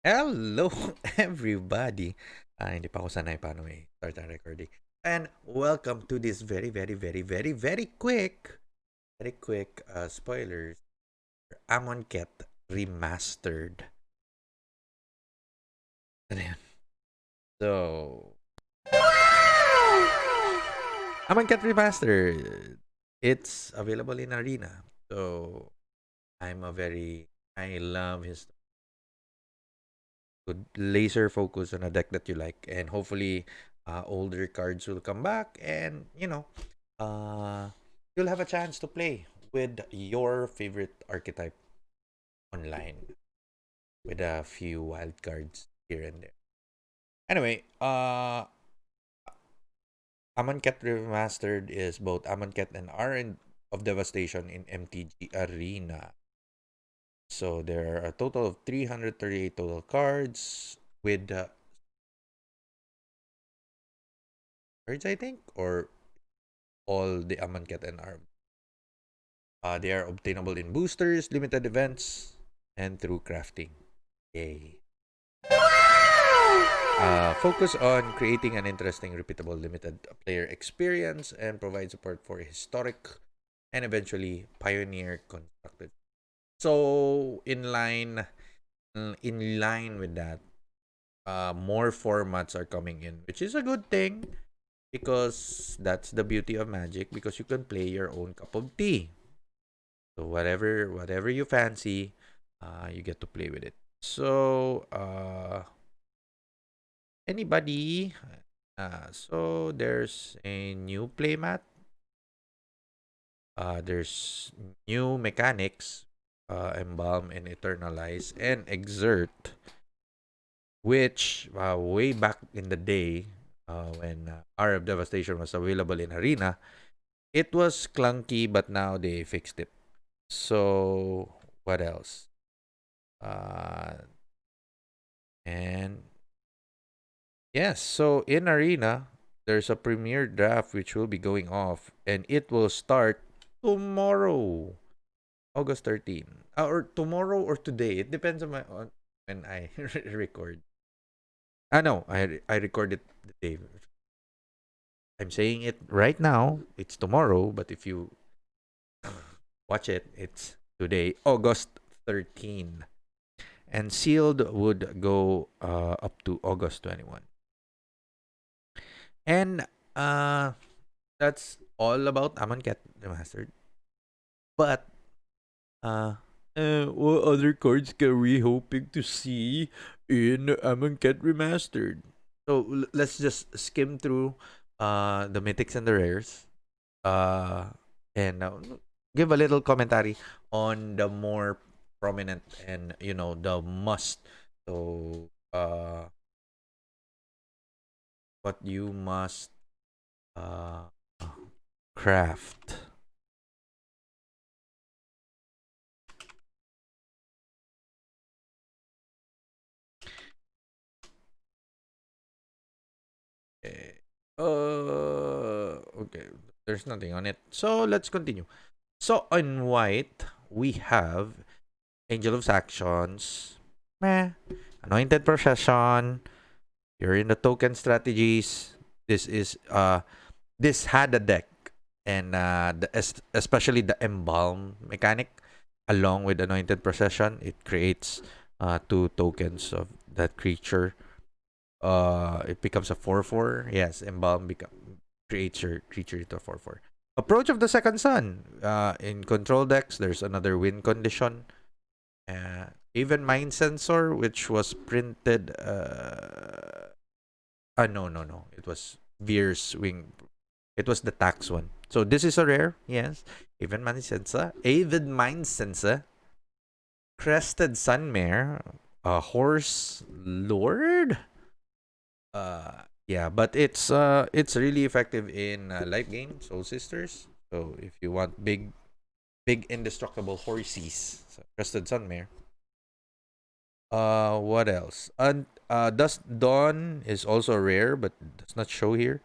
Hello, everybody. Hindi pa ako sanay paano start ang recording. And welcome to this very quick spoilers for Amonkhet Remastered. Ano yan? So, Amonkhet Remastered. It's available in Arena. So, I love his good laser focus on a deck that you like, and hopefully older cards will come back, and uh you'll have a chance to play with your favorite archetype online with a few wild cards here and there. Anyway, Amonkhet Remastered is both Amonkhet and Iron of Devastation in MTG Arena. So there are a total of 338 total cards with cards, I think, or all the Amonkhet and Arm. They are obtainable in boosters, limited events, and through crafting. Yay. Focus on creating an interesting, repeatable, limited player experience and provide support for historic and eventually pioneer constructed. So in line with that, more formats are coming in, which is a good thing because that's the beauty of Magic. Because you can play your own cup of tea. So whatever you fancy, you get to play with it. So anybody, so there's a new playmat. There's new mechanics, embalm and eternalize and exert, which way back in the day, when Hour of Devastation was available in Arena, it was clunky, but now they fixed it. So what else? Uh, and yes, so in Arena, there's a premiere draft which will be going off, and it will start tomorrow, August 13th. Or tomorrow or today. It depends on when I record. No, I recorded the day. I'm saying it right now. It's tomorrow, but if you watch it, it's today, August 13th. And sealed would go up to August 21. And uh that's all about Amonkhet Remastered. But uh, what other cards can we hoping to see in Amonkhet Remastered? So let's just skim through the mythics and the rares. And give a little commentary on the more prominent and the must. So what you must uh craft. Eh, okay. There's nothing on it. So let's continue. So on white, we have Angel of Sanctions, meh, Anointed Procession. You're in the token strategies. This is this had a deck, and especially the embalm mechanic along with Anointed Procession, it creates two tokens of that creature. It becomes a 4/4. Yes, embalm creates your creature into a 4/4. Approach of the Second Sun. In control decks, there's another win condition. Even Mind Sensor, which was printed. No. It was Veer's Wing. It was the tax one. So this is a rare. Yes. Even Mind Sensor. Crested Sunmare. A Horse Lord. Yeah, but it's really effective in light game, Soul Sisters. So if you want big indestructible horses, so Crested Sunmare. What else? And Dust Dawn is also rare, but does not show here.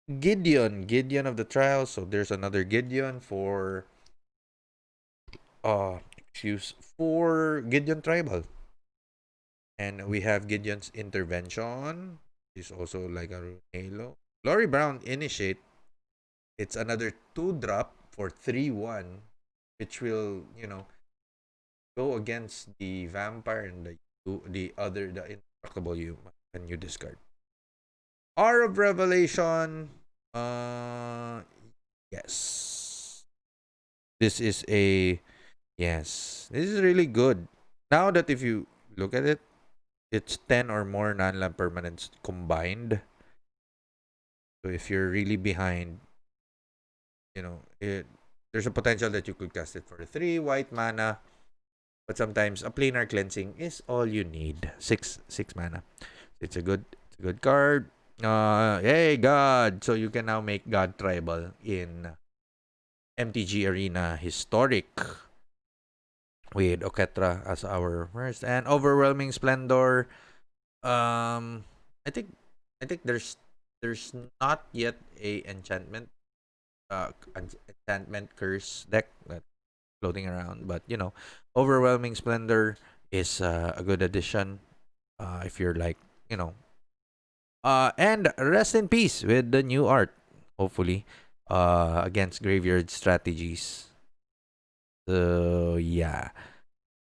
Gideon of the Trial. So there's another Gideon for excuse for Gideon Tribal. And we have Gideon's Intervention. Is also like a Halo. Glory Brown Initiate. It's another 2 drop for 3/1, which will, go against the vampire and the indestructible you when you discard. Hour of Revelation. Yes. This is a yes. This is really good. Now that if you look at it, it's 10 or more non-land permanents combined. So if you're really behind, there's a potential that you could cast it for 3 white mana. But sometimes a planar cleansing is all you need. Six mana. It's a good card. Hey God. So you can now make God tribal in MTG Arena Historic with Oketra as our first and overwhelming splendor. I think there's not yet a enchantment curse deck that floating around, but overwhelming splendor is a good addition. If you're like you know and rest in peace with the new art, hopefully, against graveyard strategies. So yeah,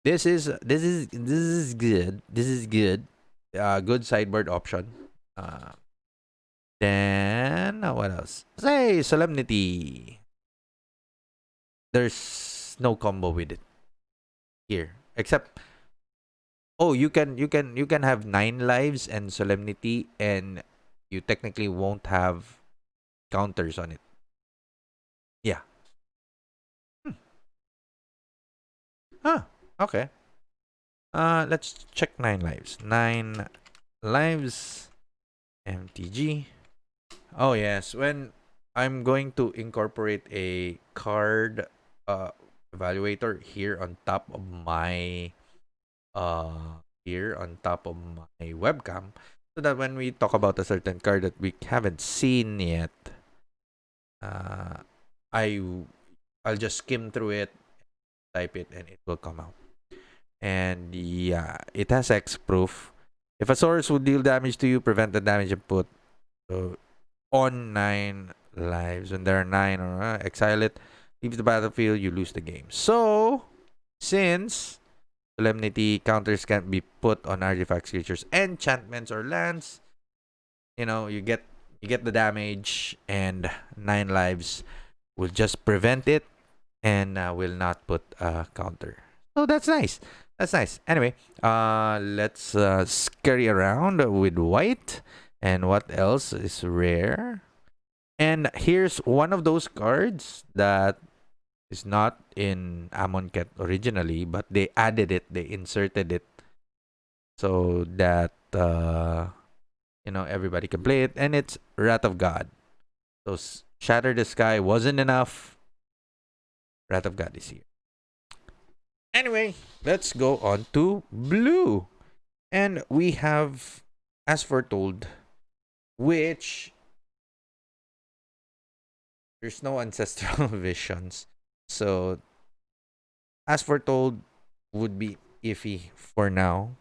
this is good. This is good. Good sideboard option. Uh, then what else? Say Solemnity. There's no combo with it here, except you can have 9 lives and Solemnity, and you technically won't have counters on it. Yeah. Hmm. Ah. Okay. Let's check 9 lives. 9 lives. MTG. Oh yes, when I'm going to incorporate a card evaluator here on top of my webcam, so that when we talk about a certain card that we haven't seen yet, uh I I'll just skim through it, type it, and it will come out. And yeah, it has X proof. If a source would deal damage to you, prevent the damage and put uh, on 9 lives. When there are 9 or exile it, leave the battlefield, you lose the game. So, since Solemnity counters can't be put on artifacts, creatures, enchantments, or lands, you get the damage, and 9 lives will just prevent it and will not put a counter. So that's nice. That's nice. Anyway, let's scurry around with white. And what else is rare? And here's one of those cards that is not in Amonkhet originally, but they added it, they inserted it so that everybody can play it, and it's Wrath of God. So Shatter the Sky wasn't enough. Wrath of God is here. Anyway, let's go on to blue. And we have As Foretold, which there's no ancestral visions. So As Foretold would be iffy for now.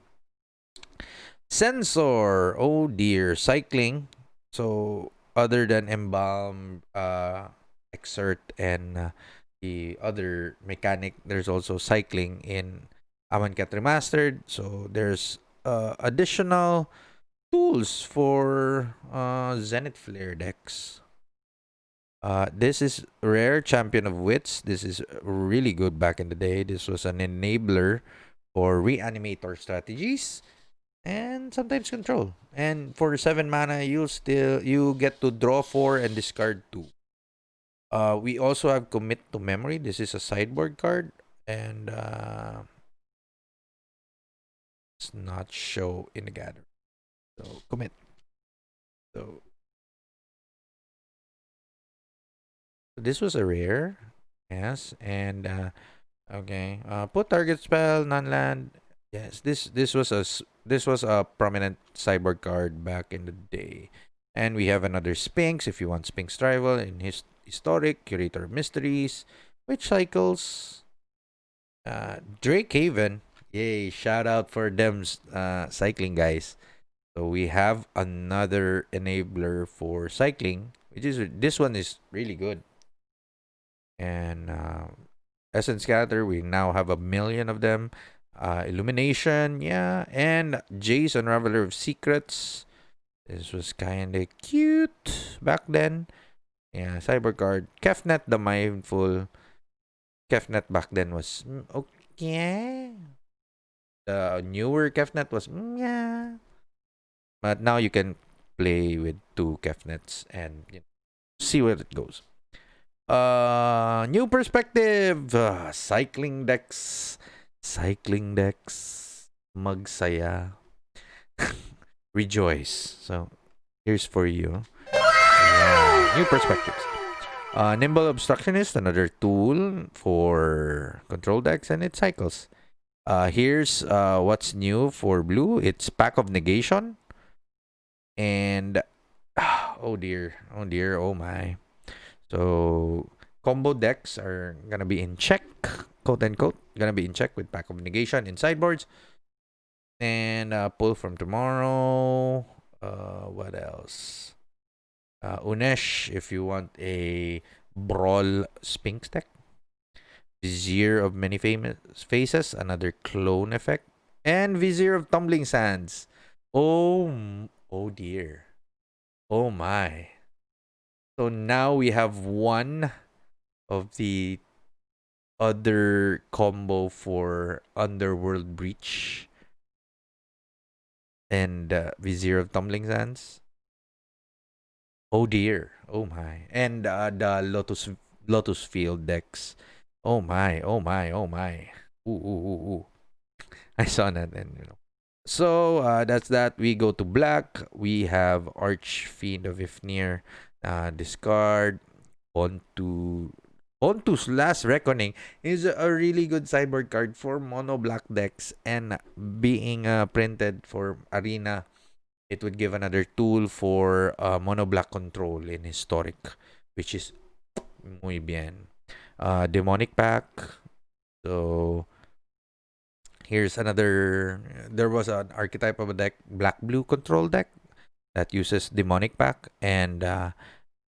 Sensor, oh dear, cycling. So other than Embalm, Exert, and the other mechanic, there's also cycling in Amonkhet Remastered. So there's additional tools for Zenith Flare decks. This is rare Champion of Wits. This is really good back in the day. This was an enabler for reanimator strategies and sometimes control. And for 7 mana, you get to draw 4 and discard 2. We also have Commit to Memory. This is a sideboard card, and it's not show in the gathering. So commit. So this was a rare, yes, and okay. Put target spell non-land. Yes, this was a prominent cyborg card back in the day, and we have another Sphinx if you want Sphinx Rival in his historic Curator of Mysteries, which cycles. Drake Haven, Yay! Shout out for them, cycling guys. So we have another enabler for cycling, which is this one is really good. And Essence Scatter, we now have 1 million of them. Illumination, yeah, and Jace Unraveler of Secrets. This was kind of cute back then. Yeah, Cybercard. Kefnet the Mindful. Kefnet back then was okay. The newer Kefnet was yeah. But now you can play with two Kefnets and see where it goes. New perspective. Cycling decks. Cycling decks. Magsaya. Rejoice. So here's for you. Yeah, new perspectives. Nimble Obstructionist, another tool for control decks, and it cycles. Here's what's new for blue. It's Pack of Negation. And oh dear, oh dear, oh my. So combo decks are gonna be in check, quote unquote. Gonna be in check with Pack of Negation in sideboards. And pull from tomorrow. What else? Unesh, if you want a Brawl Sphinx deck. Vizier of Many Famous Faces, another clone effect. And Vizier of Tumbling Sands. Oh dear. Oh my. So now we have one of the other combo for Underworld Breach and Vizier of Tumbling Sands. Oh dear. Oh my. And the Lotus Field decks. Oh my. Oh my. Oh my. Ooh ooh ooh ooh. I saw that and So that's that. We go to black. We have Archfiend of Ifnir. Discard. Ontu's Last Reckoning is a really good sideboard card for mono black decks, and being printed for Arena, it would give another tool for mono black control in Historic, which is muy bien. Demonic Pack. So here's another. There was an archetype of a deck, black blue control deck, that uses Demonic Pack and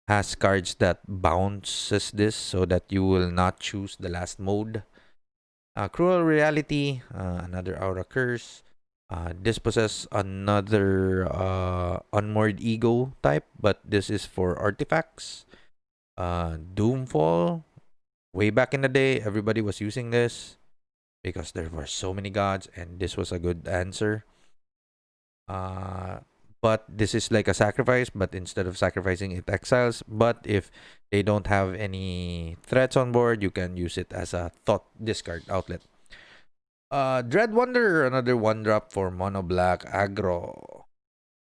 has cards that bounces this so that you will not choose the last mode. Cruel Reality, another Aura Curse. This possesses another Unmoored Ego type, but this is for artifacts. Doomfall. Way back in the day, everybody was using this because there were so many gods, and this was a good answer. Uh, but this is like a sacrifice, but instead of sacrificing, it exiles. But if they don't have any threats on board, you can use it as a thought discard outlet. Dread Wonder, another one drop for mono black aggro.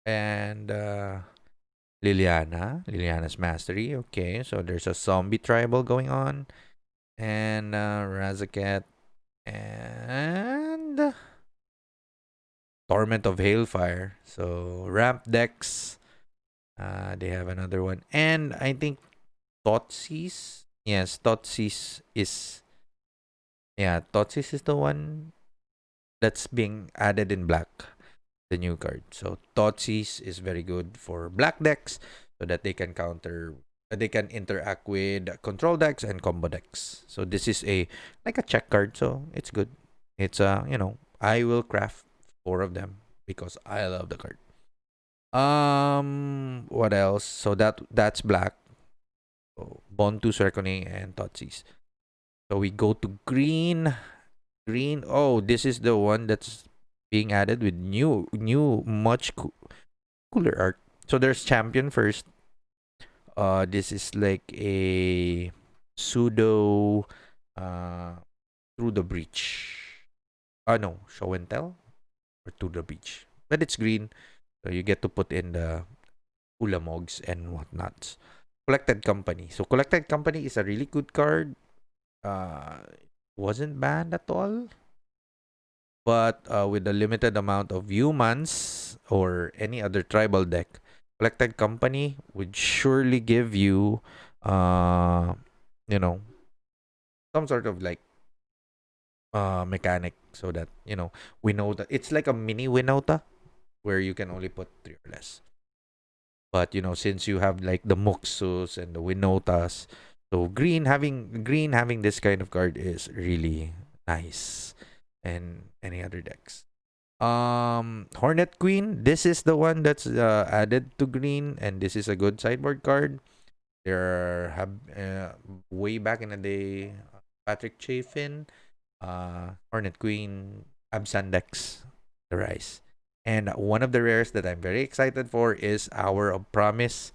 And Liliana's Mastery. Okay, so there's a zombie tribal going on. And Razaket. And Torment of Hailfire. So ramp decks. They have another one. And I think Totsis. Yes, Totsis is. Yeah, Totsis is the one that's being added in black. The new card. So Totsis is very good for black decks so that they can they can interact with control decks and combo decks. So this is a like a check card, so it's good. It's I will craft 4 of them because I love the card. What else? So that's black. So Bontu's Reckoning and Totsis. So we go to green. Green. Oh, this is the one that's being added with new much cooler art. So there's Champion first. This is like a pseudo through the breach. No, show and tell or to the breach. But it's green, so you get to put in the ulamogs and whatnots. Collected Company. So Collected Company is a really good card. Wasn't banned at all. But with a limited amount of humans or any other tribal deck, Collected Company would surely give you, uh, you know, some sort of like mechanic, so that we know that it's like a mini Winota where you can only put three or less. But since you have like the Muxus and the Winotas, so green having this kind of card is really nice. And any other decks. Hornet Queen. This is the one that's added to green, and this is a good sideboard card. There have way back in the day, Patrick Chafin, Hornet Queen, Absandex, the Rise. And one of the rares that I'm very excited for is Hour of Promise,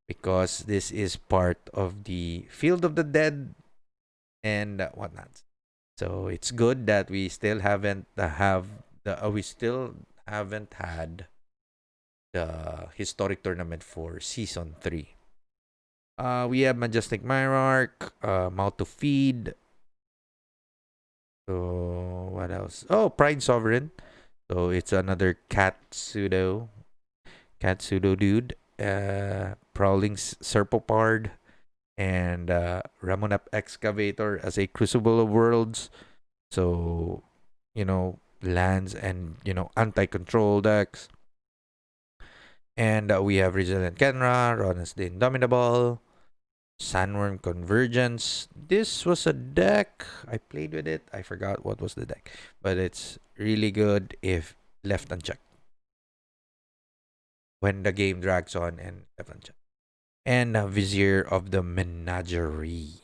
because this is part of the Field of the Dead and whatnot. So it's good that we still haven't we still haven't had the historic tournament for season 3. We have Majestic Monarch, Mouth to Feed. So what else? Oh, Pride Sovereign. So it's another cat pseudo dude. Prowling Serpopard and Ramonap Excavator as a Crucible of Worlds. So lands and anti-control decks. And we have Resilient Kenra, Ronas the Indomitable, Sandworm Convergence. This was a deck. I played with it. I forgot what was the deck. But it's really good if left unchecked. When the game drags on and left unchecked. And Vizier of the Menagerie.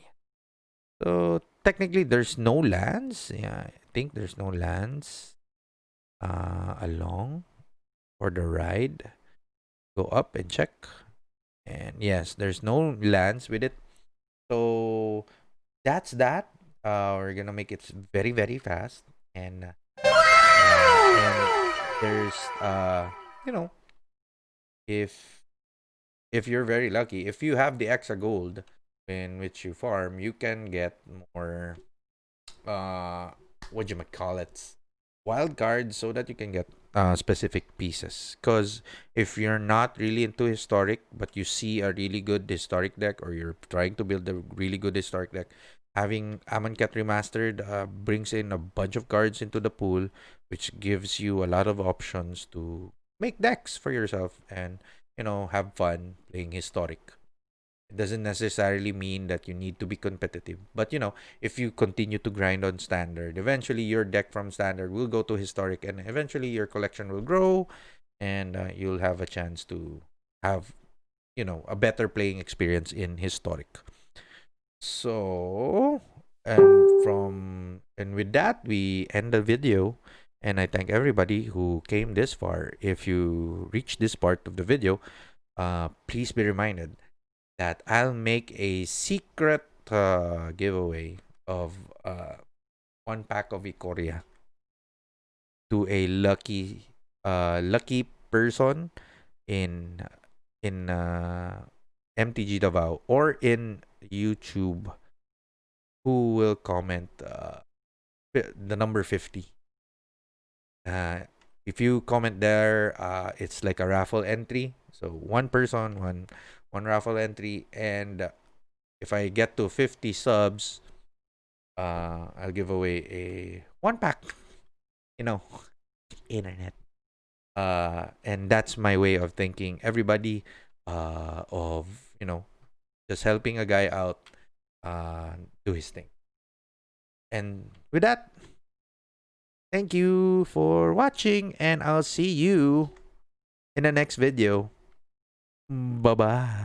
So technically there's no lands. Yeah, I think there's no lands along for the ride. Go up and check. And yes, there's no lands with it. So that's that. We're gonna make it very very fast, and there's you know if you're very lucky, if you have the extra gold in which you farm, you can get more what you might call it, wild cards, so that you can get specific pieces. Because if you're not really into historic, but you see a really good historic deck, or you're trying to build a really good historic deck, having Amonkhet Remastered brings in a bunch of cards into the pool, which gives you a lot of options to make decks for yourself and have fun playing historic. It doesn't necessarily mean that you need to be competitive, but if you continue to grind on standard, eventually your deck from standard will go to historic, and eventually your collection will grow, and you'll have a chance to have a better playing experience in historic. So, and with that, we end the video, and I thank everybody who came this far. If you reach this part of the video, please be reminded that I'll make a secret giveaway of one pack of Ikoria to a lucky person in MTG Davao or in YouTube, who will comment the number 50. If you comment there, it's like a raffle entry. So one person, one raffle entry, and if I get to 50 subs, I'll give away a one pack. You know, internet. And that's my way of thanking everybody. Of just helping a guy out, do his thing. And with that, thank you for watching, and I'll see you in the next video. Bye bye.